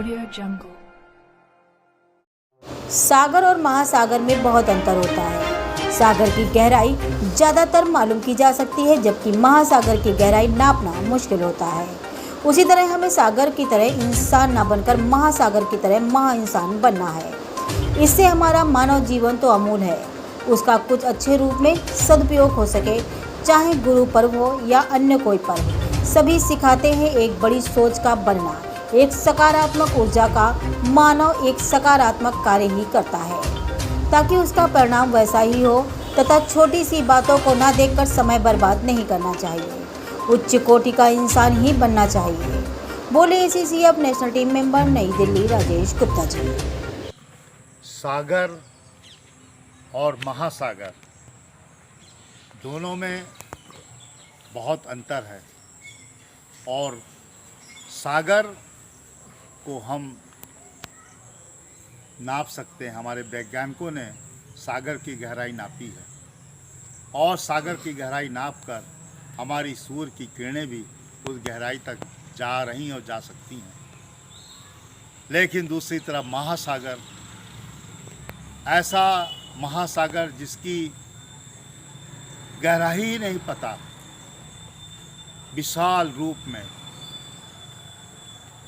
Audio Jungle। सागर और महासागर में बहुत अंतर होता है। सागर की गहराई ज़्यादातर मालूम की जा सकती है, जबकि महासागर की गहराई नापना मुश्किल होता है। उसी तरह हमें सागर की तरह इंसान ना बनकर महासागर की तरह महा इंसान बनना है। इससे हमारा मानव जीवन तो अमूल है, उसका कुछ अच्छे रूप में सदुपयोग हो सके, चाहे गुरु पर्व हो या अन्य कोई पर्व। सभी सिखाते हैं एक बड़ी सोच का बनना, एक सकारात्मक ऊर्जा का। मानव एक सकारात्मक कार्य ही करता है ताकि उसका परिणाम वैसा ही हो, तथा छोटी सी बातों को ना देखकर समय बर्बाद नहीं करना चाहिए। उच्च कोटि का इंसान ही बनना चाहिए, बोले ACCF नेशनल टीम मेंबर नई दिल्ली राजेश गुप्ता जी। सागर और महासागर दोनों में बहुत अंतर है, और सागर को हम नाप सकते हैं। हमारे वैज्ञानिकों ने सागर की गहराई नापी है, और सागर की गहराई नापकर हमारी सूर्य की किरणें भी उस गहराई तक जा रही और जा सकती हैं। लेकिन दूसरी तरफ महासागर, ऐसा महासागर जिसकी गहराई ही नहीं पता, विशाल रूप में,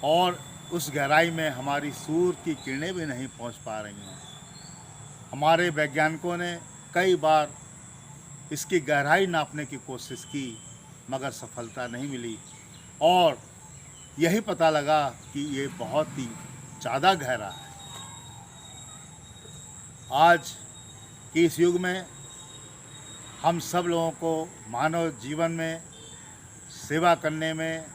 और उस गहराई में हमारी सूर्य की किरणें भी नहीं पहुंच पा रही हैं। हमारे वैज्ञानिकों ने कई बार इसकी गहराई नापने की कोशिश की, मगर सफलता नहीं मिली, और यही पता लगा कि ये बहुत ही ज़्यादा गहरा है। आज के इस युग में हम सब लोगों को मानव जीवन में सेवा करने में,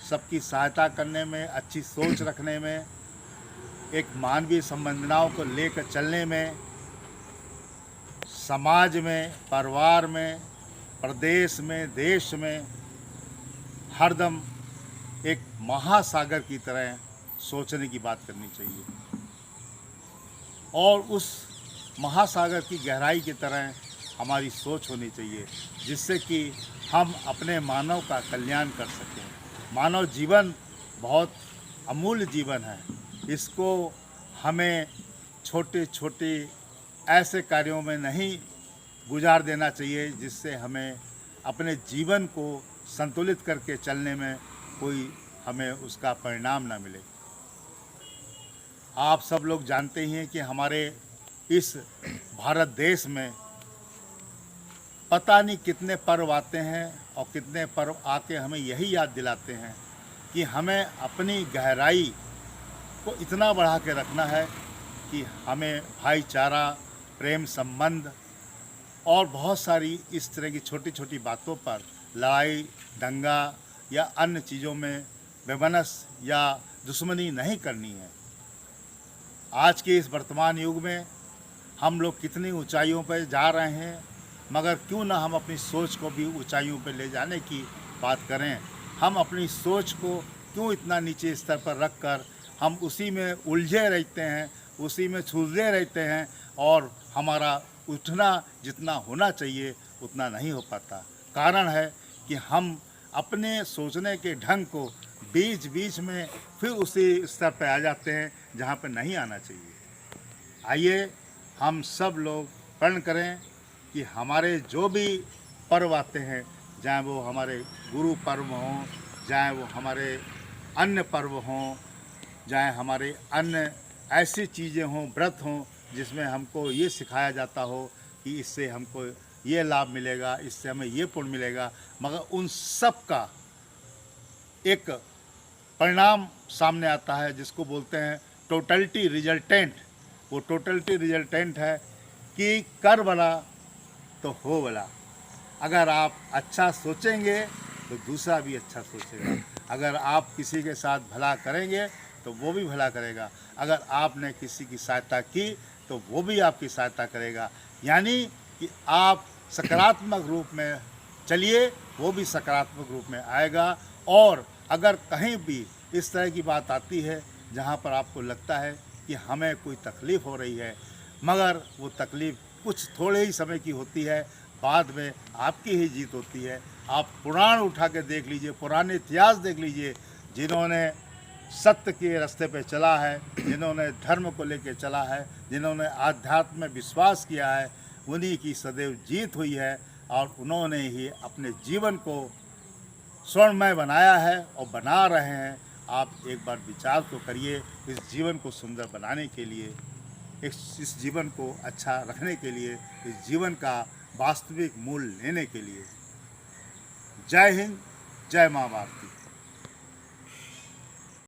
सबकी सहायता करने में, अच्छी सोच रखने में, एक मानवीय संवेदनाओं को लेकर चलने में, समाज में, परिवार में, प्रदेश में, देश में हरदम एक महासागर की तरह सोचने की बात करनी चाहिए, और उस महासागर की गहराई की तरह हमारी सोच होनी चाहिए, जिससे कि हम अपने मानव का कल्याण कर सकें। मानव जीवन बहुत अमूल्य जीवन है, इसको हमें छोटे छोटे ऐसे कार्यों में नहीं गुजार देना चाहिए जिससे हमें अपने जीवन को संतुलित करके चलने में कोई हमें उसका परिणाम ना मिले। आप सब लोग जानते ही हैं कि हमारे इस भारत देश में पता नहीं कितने पर्व आते हैं, और कितने पर्व आके हमें यही याद दिलाते हैं कि हमें अपनी गहराई को इतना बढ़ा के रखना है कि हमें भाईचारा, प्रेम संबंध और बहुत सारी इस तरह की छोटी छोटी बातों पर लड़ाई दंगा या अन्य चीज़ों में वैमनस्य या दुश्मनी नहीं करनी है। आज के इस वर्तमान युग में हम लोग कितनी ऊंचाइयों पर जा रहे हैं, मगर क्यों ना हम अपनी सोच को भी ऊंचाइयों पर ले जाने की बात करें। हम अपनी सोच को क्यों इतना नीचे स्तर पर रखकर हम उसी में उलझे रहते हैं, उसी में सुलझे रहते हैं, और हमारा उठना जितना होना चाहिए उतना नहीं हो पाता। कारण है कि हम अपने सोचने के ढंग को बीच बीच में फिर उसी स्तर पर आ जाते हैं जहाँ पर नहीं आना चाहिए। आइए हम सब लोग प्रण करें कि हमारे जो भी पर्व आते हैं, चाहे वो हमारे गुरु पर्व हों, चाहे वो हमारे अन्य पर्व हों, चाहे हमारे अन्य ऐसी चीज़ें हों, व्रत हों, जिसमें हमको ये सिखाया जाता हो कि इससे हमको ये लाभ मिलेगा, इससे हमें ये पुण्य मिलेगा, मगर उन सब का एक परिणाम सामने आता है जिसको बोलते हैं टोटलिटी रिजल्टेंट। वो टोटलिटी रिजल्टेंट है कि कर भला तो हो भला। अगर आप अच्छा सोचेंगे तो दूसरा भी अच्छा सोचेगा। अगर आप किसी के साथ भला करेंगे तो वो भी भला करेगा। अगर आपने किसी की सहायता की तो वो भी आपकी सहायता करेगा। यानी कि आप सकारात्मक रूप में चलिए, वो भी सकारात्मक रूप में आएगा। और अगर कहीं भी इस तरह की बात आती है जहाँ पर आपको लगता है कि हमें कोई तकलीफ़ हो रही है, मगर वो तकलीफ़ कुछ थोड़े ही समय की होती है, बाद में आपकी ही जीत होती है। आप पुराण उठा के देख लीजिए, पुराने इतिहास देख लीजिए, जिन्होंने सत्य के रास्ते पे चला है, जिन्होंने धर्म को लेकर चला है, जिन्होंने आध्यात्म में विश्वास किया है, उन्हीं की सदैव जीत हुई है और उन्होंने ही अपने जीवन को स्वर्णमय बनाया है और बना रहे हैं। आप एक बार विचार तो करिए इस जीवन को सुंदर बनाने के लिए, इस जीवन को अच्छा रखने के लिए, इस जीवन का वास्तविक मूल्य लेने के लिए। जय हिंद, जय माँ भारती।